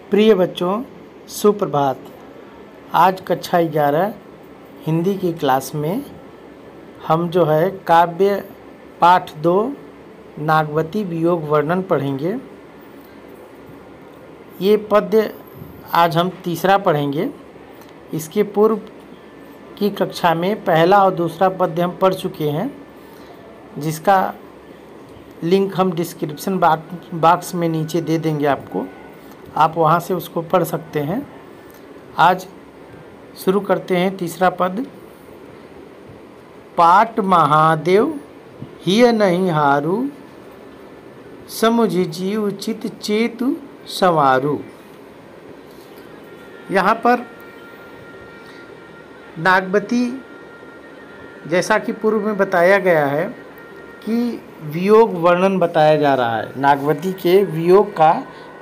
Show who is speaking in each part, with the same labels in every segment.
Speaker 1: प्रिय बच्चों, सुप्रभात। आज कक्षा 11 हिंदी की क्लास में हम जो है काव्य पाठ 2 नागवती वियोग वर्णन पढ़ेंगे। ये पद्य आज हम तीसरा पढ़ेंगे। इसके पूर्व की कक्षा में पहला और दूसरा पद्य हम पढ़ चुके हैं, जिसका लिंक हम डिस्क्रिप्शन बॉक्स में नीचे दे देंगे आपको। आप वहाँ से उसको पढ़ सकते हैं। आज शुरू करते हैं तीसरा पद। पाट महादेव हिय नहीं हारू, समुझि जीव चित चेतु संवारू। यहाँ पर नागवती, जैसा कि पूर्व में बताया गया है कि वियोग वर्णन बताया जा रहा है। नागवती के वियोग का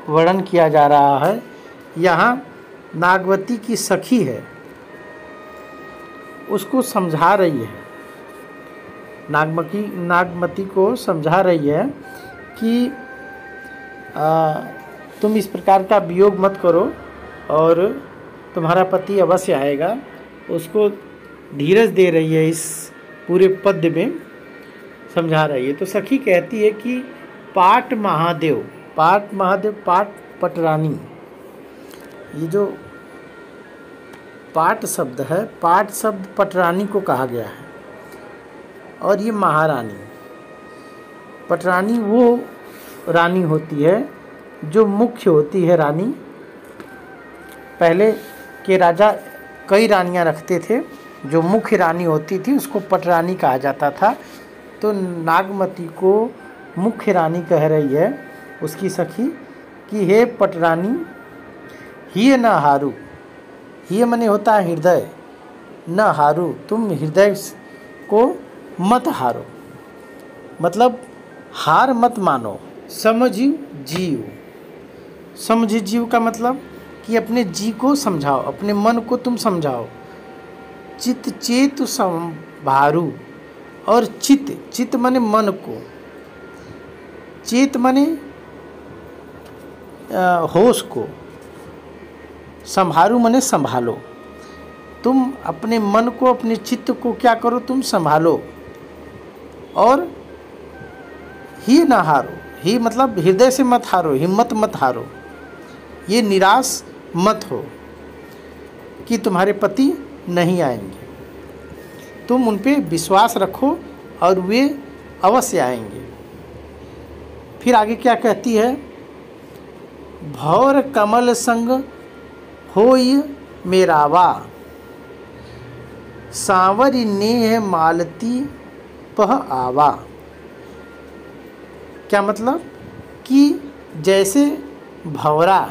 Speaker 1: वर्णन किया जा रहा है। यहाँ नागवती की सखी है, उसको समझा रही है। नागमती को समझा रही है कि तुम इस प्रकार का वियोग मत करो और तुम्हारा पति अवश्य आएगा। उसको धीरज दे रही है, इस पूरे पद्य में समझा रही है। तो सखी कहती है कि पाट महादेव, पाट पटरानी। ये जो पाट शब्द है, पाट शब्द पटरानी को कहा गया है, और ये महारानी। पटरानी वो रानी होती है जो मुख्य होती है रानी। पहले के राजा कई रानियां रखते थे, जो मुख्य रानी होती थी उसको पटरानी कहा जाता था। तो नागमती को मुख्य रानी कह रही है उसकी सखी कि हे पटरानी, हिय न हारू। हिय मने होता है हृदय, न हारू, तुम हृदय को मत हारो, मतलब हार मत मानो। समझि जीव, समझि जीव का मतलब कि अपने जी को समझाओ, अपने मन को तुम समझाओ। चित चेतु संभारू, और चित मने मन को, चेत मने होश को, संभारू मने संभालो। तुम अपने मन को, अपने चित्त को क्या करो, तुम संभालो। और ही ना हारो, ही मतलब हृदय से मत हारो, हिम्मत मत हारो। ये निराश मत हो कि तुम्हारे पति नहीं आएंगे। तुम उन पे विश्वास रखो और वे अवश्य आएंगे। फिर आगे क्या कहती है? भौर कमल संग होय मेरावा, सांवरी नेह मालती पह आवा। क्या मतलब कि जैसे भौरा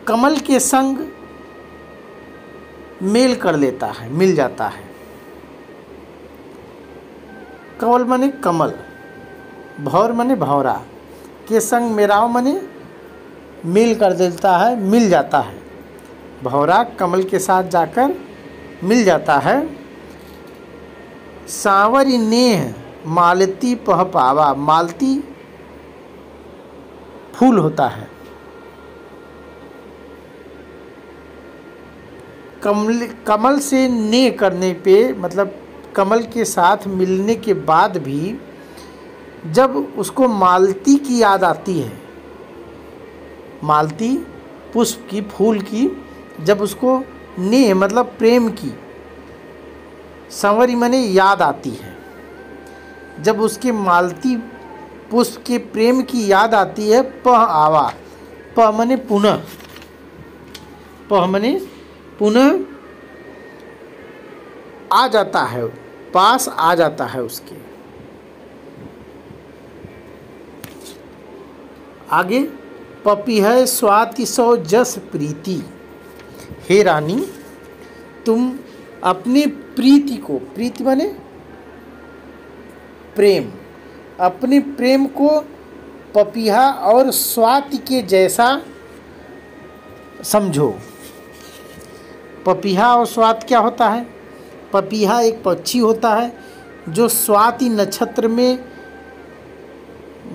Speaker 1: कमल के संग मेल कर लेता है, मिल जाता है। कमल मने कमल, भौर मने भौरा, के संग मेराव मने मिल कर देता है, मिल जाता है। भौरा कमल के साथ जाकर मिल जाता है। सांवरी नेह मालती पह पावा, मालती फूल होता है। कमल से नेह करने पे मतलब कमल के साथ मिलने के बाद भी जब उसको मालती की याद आती है, मालती पुष्प की, फूल की, जब उसको नेह मतलब प्रेम की, संवरी मने याद आती है, जब उसके मालती पुष्प के प्रेम की याद आती है, पह आवा, पह मने पुनः, पह मने पुनः आ जाता है, पास आ जाता है उसके। आगे पपीह स्वाति सौ जस प्रीति। हे रानी, तुम अपने प्रीति को, प्रीति माने प्रेम, अपने प्रेम को पपीहा और स्वाति के जैसा समझो। पपीहा और स्वाति क्या होता है? पपीहा एक पक्षी होता है जो स्वाति नक्षत्र में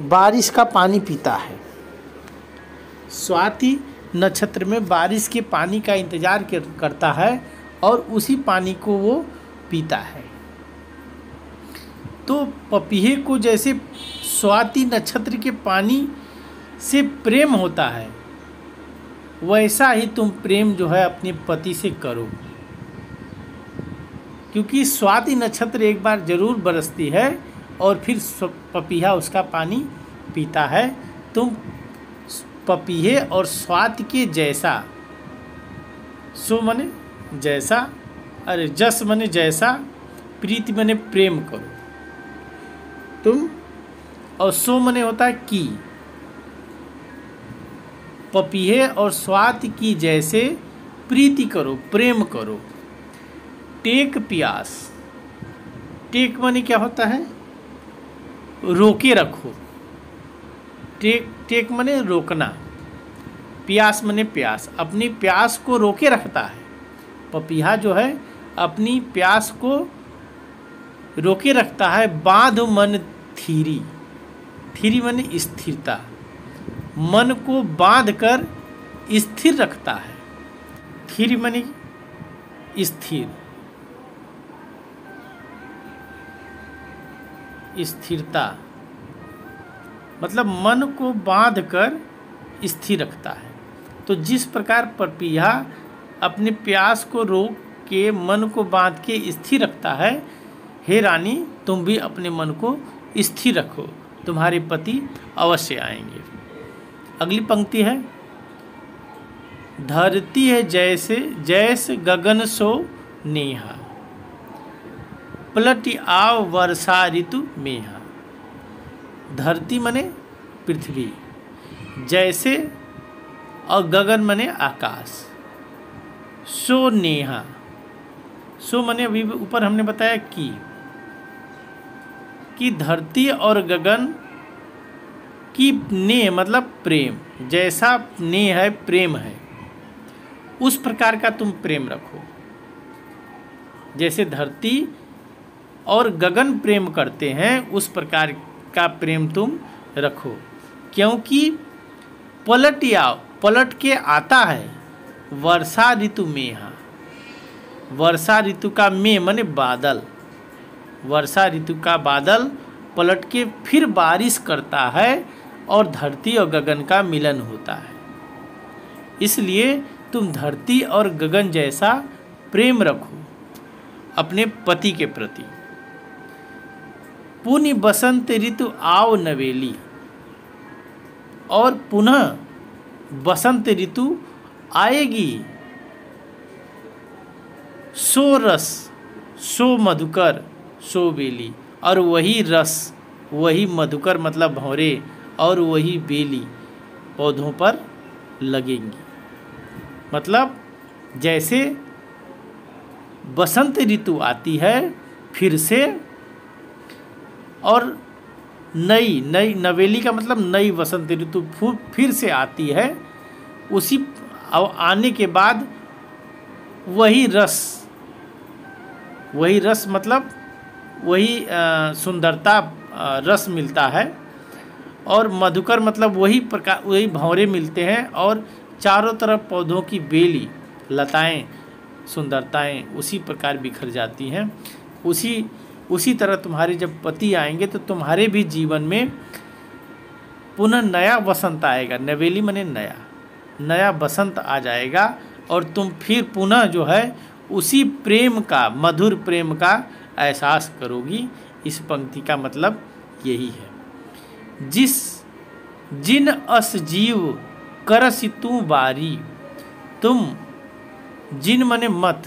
Speaker 1: बारिश का पानी पीता है, स्वाति नक्षत्र में बारिश के पानी का इंतजार करता है और उसी पानी को वो पीता है। तो पपीहे को जैसे स्वाति नक्षत्र के पानी से प्रेम होता है, वैसा ही तुम प्रेम जो है अपने पति से करो, क्योंकि स्वाति नक्षत्र एक बार जरूर बरसती है और फिर पपीहा उसका पानी पीता है। तुम पपीहे और स्वाति के जैसा, सो मने जैसा, अरे जस मने जैसा, प्रीति मने प्रेम करो तुम, और सो मने होता है की, पपीहे और स्वाति की जैसे प्रीति करो, प्रेम करो। टेक प्यास, टेक मने क्या होता है, रोके रखो, टेक मने रोकना, प्यास मने प्यास, अपनी प्यास को रोके रखता है। पपीहा जो है अपनी प्यास को रोके रखता है। बांध मन थीरी, थीरी मने स्थिरता, मन को बांध कर स्थिर रखता है। थीरी मने स्थिर, स्थिरता मतलब मन को बांध कर स्थिर रखता है। तो जिस प्रकार पपीहा अपने प्यास को रोक के मन को बांध के स्थिर रखता है, हे रानी तुम भी अपने मन को स्थिर रखो, तुम्हारे पति अवश्य आएंगे। अगली पंक्ति है, धरती है जैसे जैसे गगन सो नेहा, पलट आव वर्षा ऋतु मेहा। धरती मने पृथ्वी, जैसे और गगन मने आकाश, सो नेहा, सो मने अभी ऊपर हमने बताया कि धरती और गगन की ने मतलब प्रेम, जैसा ने है प्रेम है, उस प्रकार का तुम प्रेम रखो। जैसे धरती और गगन प्रेम करते हैं उस प्रकार का प्रेम तुम रखो, क्योंकि पलट के आता है वर्षा ऋतु मेहा। वर्षा ऋतु का में माने बादल, वर्षा ऋतु का बादल पलट के फिर बारिश करता है और धरती और गगन का मिलन होता है। इसलिए तुम धरती और गगन जैसा प्रेम रखो अपने पति के प्रति। पुण्य बसंत ऋतु आव नवेली, और पुनः बसंत ऋतु आएगी, सो रस सो मधुकर सो बेली, और वही रस वही मधुकर मतलब भंवरे और वही बेली पौधों पर लगेंगी। मतलब जैसे बसंत ऋतु आती है फिर से, और नई नई नवेली का मतलब नई बसंत ऋतु फिर से आती है, उसी आने के बाद वही रस मतलब वही सुंदरता रस मिलता है, और मधुकर मतलब वही प्रकार वही भंवरे मिलते हैं, और चारों तरफ पौधों की बेली लताएं सुंदरताएं उसी प्रकार बिखर जाती हैं। उसी तरह तुम्हारे जब पति आएंगे तो तुम्हारे भी जीवन में पुनः नया वसंत आएगा। नवेली माने नया बसंत आ जाएगा, और तुम फिर पुनः जो है उसी प्रेम का, मधुर प्रेम का एहसास करोगी। इस पंक्ति का मतलब यही है। जिन अस जीव करसि तू बारी, तुम जिन मने मत,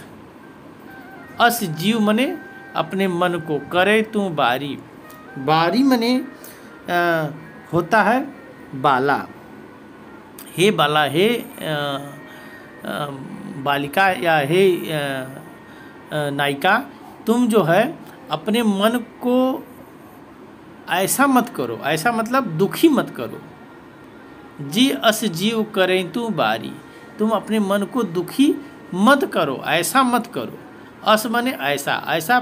Speaker 1: अस जीव मने अपने मन को, करे तू बारी, बारी मने होता है बाला, हे बाला, हे बालिका या हे नायिका, तुम जो है अपने मन को ऐसा मत करो, ऐसा मतलब दुखी मत करो। जी अस जीव करें तू बारी, तुम अपने मन को दुखी मत करो, ऐसा मत करो। अस माने ऐसा, ऐसा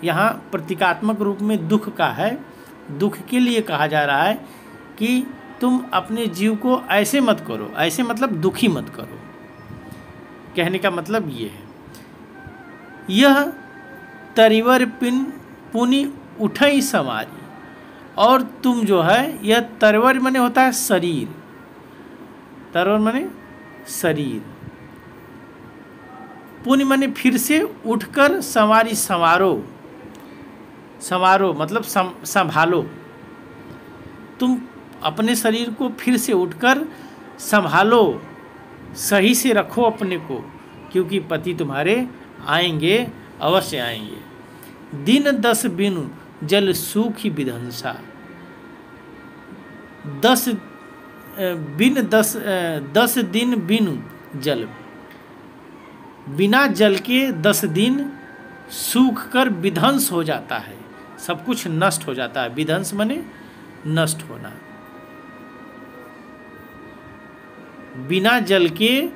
Speaker 1: यहाँ प्रतीकात्मक रूप में दुख का है। दुख के लिए कहा जा रहा है कि तुम अपने जीव को ऐसे मत करो, ऐसे मतलब दुखी मत करो। कहने का मतलब ये है, यह तरिवर पुनि उठई समारी, और तुम जो है, यह तरवर माने होता है शरीर, तरवर माने शरीर, पुनि माने फिर से उठकर संवारी, संवारो, संवारो मतलब संभालो। तुम अपने शरीर को फिर से उठकर संभालो, सही से रखो अपने को, क्योंकि पति तुम्हारे आएंगे, अवश्य आएंगे। दिन 10 बिनु जल सूखी विधंसा, 10 दिन बिनु जल, बिना जल के 10 दिन सूख कर विध्वंस हो जाता है, सब कुछ नष्ट हो जाता है। विध्वंस माने नष्ट होना। बिना जल के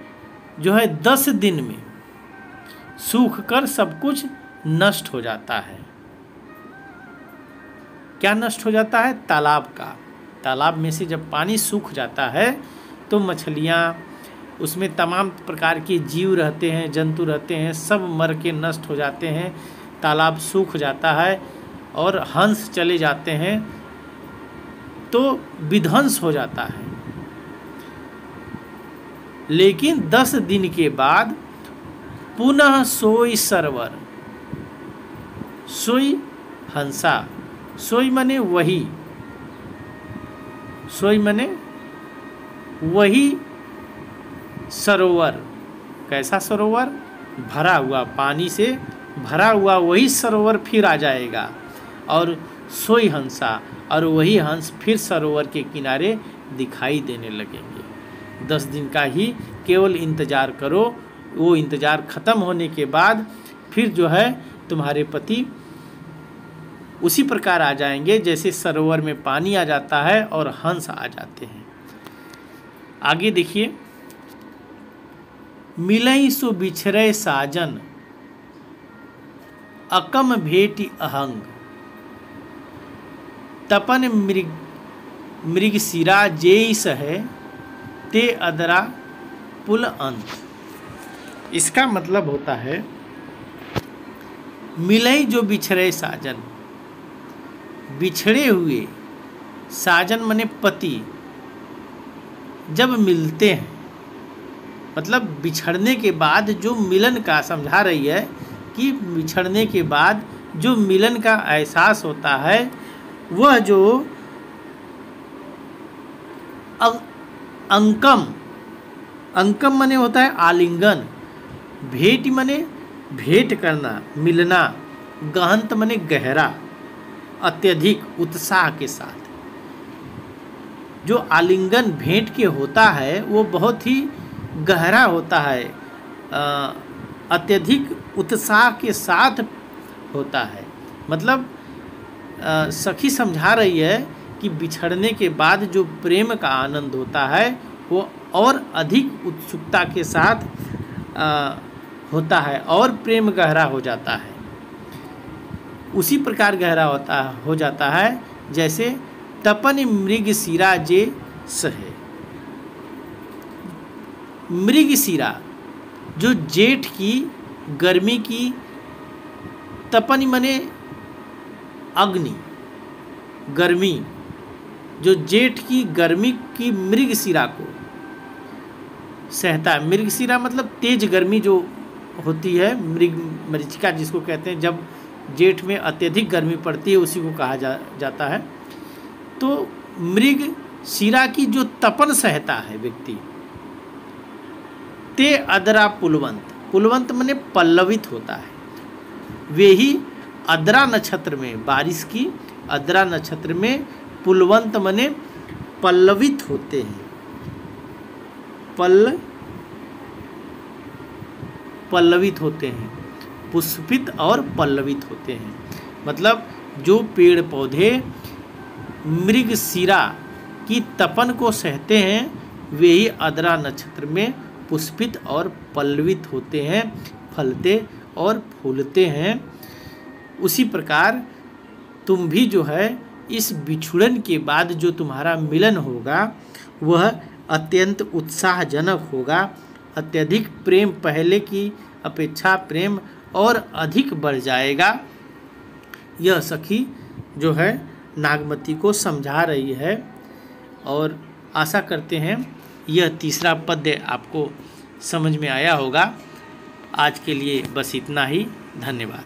Speaker 1: जो है 10 दिन में सूख कर सब कुछ नष्ट हो जाता है। क्या नष्ट हो जाता है? तालाब का। तालाब में से जब पानी सूख जाता है तो मछलियाँ, उसमें तमाम प्रकार के जीव रहते हैं, जंतु रहते हैं, सब मर के नष्ट हो जाते हैं। तालाब सूख जाता है और हंस चले जाते हैं, तो विध्वंस हो जाता है। लेकिन 10 दिन के बाद पुनः सोई सरवर, सोई हंसा, सोई माने वही, सोई माने वही सरोवर। कैसा सरोवर? भरा हुआ, पानी से भरा हुआ वही सरोवर फिर आ जाएगा, और सोई हंसा, और वही हंस फिर सरोवर के किनारे दिखाई देने लगेंगे। 10 दिन का ही केवल इंतज़ार करो, वो इंतज़ार ख़त्म होने के बाद फिर जो है तुम्हारे पति उसी प्रकार आ जाएंगे जैसे सरोवर में पानी आ जाता है और हंस आ जाते हैं। आगे देखिए, मिलई सो बिछरे साजन, अकम भेटी अहंग, तपन मृग सिरा जेई सहे, ते अदरा पुल अंत। इसका मतलब होता है, मिलई जो बिछड़े साजन, बिछड़े हुए साजन माने पति जब मिलते हैं, मतलब बिछड़ने के बाद जो मिलन का, समझा रही है कि बिछड़ने के बाद जो मिलन का एहसास होता है, वह जो अंकम, अंकम माने होता है आलिंगन, भेट माने भेंट करना, मिलना, गहंत माने गहरा, अत्यधिक उत्साह के साथ। जो आलिंगन भेंट के होता है वो बहुत ही गहरा होता है, अत्यधिक उत्साह के साथ होता है। मतलब सखी समझा रही है कि बिछड़ने के बाद जो प्रेम का आनंद होता है वो और अधिक उत्सुकता के साथ होता है और प्रेम गहरा हो जाता है। उसी प्रकार गहरा हो जाता है जैसे तपन मृग सिरा जे सहे। मृग सिरा जो जेठ की गर्मी की, तपन माने अग्नि, गर्मी, जो जेठ की गर्मी की मृग सिरा को सहता है। मृग सिरा मतलब तेज गर्मी जो होती है, मृग मरीचिका जिसको कहते हैं, जब जेठ में अत्यधिक गर्मी पड़ती है उसी को कहा जाता है। तो मृग सिरा की जो तपन सहता है व्यक्ति, ते अदरा पुलवंत, पुलवंत माने पल्लवित होता है। वे ही अदरा नक्षत्र में, बारिश की अदरा नक्षत्र में पुलवंत माने पल्लवित होते हैं, पल्लवित होते हैं, पुष्पित और पल्लवित होते हैं। मतलब जो पेड़ पौधे मृग सिरा की तपन को सहते हैं वे ही अदरा नक्षत्र में पुष्पित और पल्लवित होते हैं, फलते और फूलते हैं। उसी प्रकार तुम भी जो है इस बिछुड़न के बाद जो तुम्हारा मिलन होगा वह अत्यंत उत्साहजनक होगा। अत्यधिक प्रेम, पहले की अपेक्षा प्रेम और अधिक बढ़ जाएगा। यह सखी जो है नागमती को समझा रही है। और आशा करते हैं यह तीसरा पद्य आपको समझ में आया होगा। आज के लिए बस इतना ही। धन्यवाद।